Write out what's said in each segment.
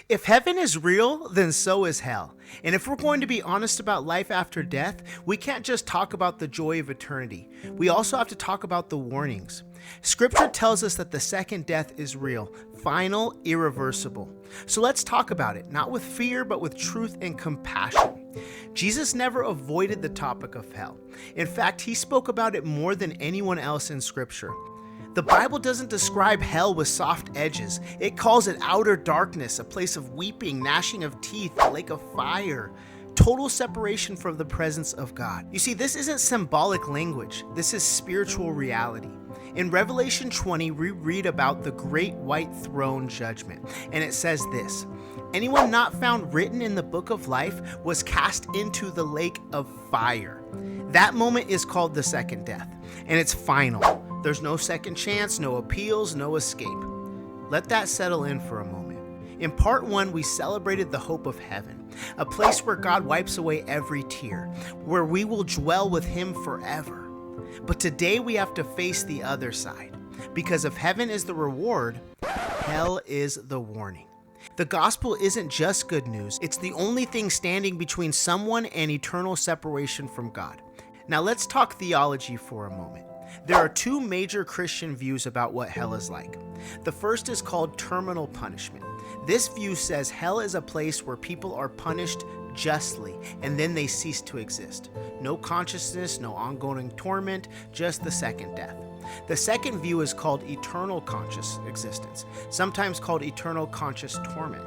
If heaven is real, then so is hell. And if we're going to be honest about life after death, we can't just talk about the joy of eternity. We also have to talk about the warnings. Scripture tells us that the second death is real, final, irreversible. So let's talk about it, not with fear, but with truth and compassion. Jesus never avoided the topic of hell. In fact, he spoke about it more than anyone else in Scripture. The Bible doesn't describe hell with soft edges. It calls it outer darkness, a place of weeping, gnashing of teeth, a lake of fire, total separation from the presence of God. You see, this isn't symbolic language. This is spiritual reality. In Revelation 20, we read about the great white throne judgment, and it says this: anyone not found written in the book of life was cast into the lake of fire. That moment is called the second death, and it's final. There's no second chance, no appeals, no escape. Let that settle in for a moment. In part 1, we celebrated the hope of heaven, a place where God wipes away every tear, where we will dwell with him forever. But today we have to face the other side, because if heaven is the reward, hell is the warning. The gospel isn't just good news, it's the only thing standing between someone and eternal separation from God. Now let's talk theology for a moment. There are two major Christian views about what hell is like. The first is called terminal punishment. This view says hell is a place where people are punished justly and then they cease to exist. No consciousness, no ongoing torment, just the second death. The second view is called eternal conscious existence, sometimes called eternal conscious torment.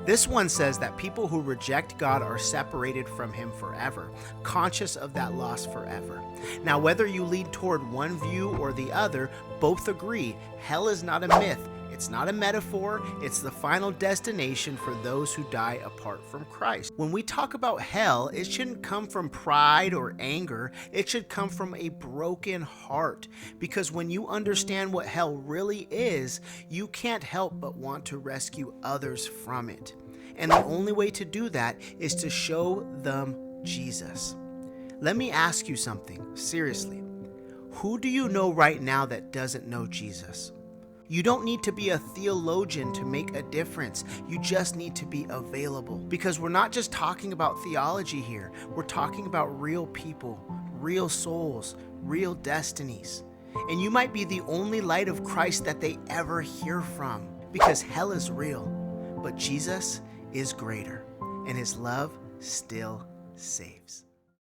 This one says that people who reject God are separated from him forever, conscious of that loss forever. Now, whether you lead toward one view or the other, both agree hell is not a myth. It's not a metaphor, it's the final destination for those who die apart from Christ. When we talk about hell, it shouldn't come from pride or anger, it should come from a broken heart. Because when you understand what hell really is, you can't help but want to rescue others from it. And the only way to do that is to show them Jesus. Let me ask you something, seriously. Who do you know right now that doesn't know Jesus? You don't need to be a theologian to make a difference. You just need to be available. Because we're not just talking about theology here. We're talking about real people, real souls, real destinies. And you might be the only light of Christ that they ever hear from. Because hell is real, but Jesus is greater, and his love still saves.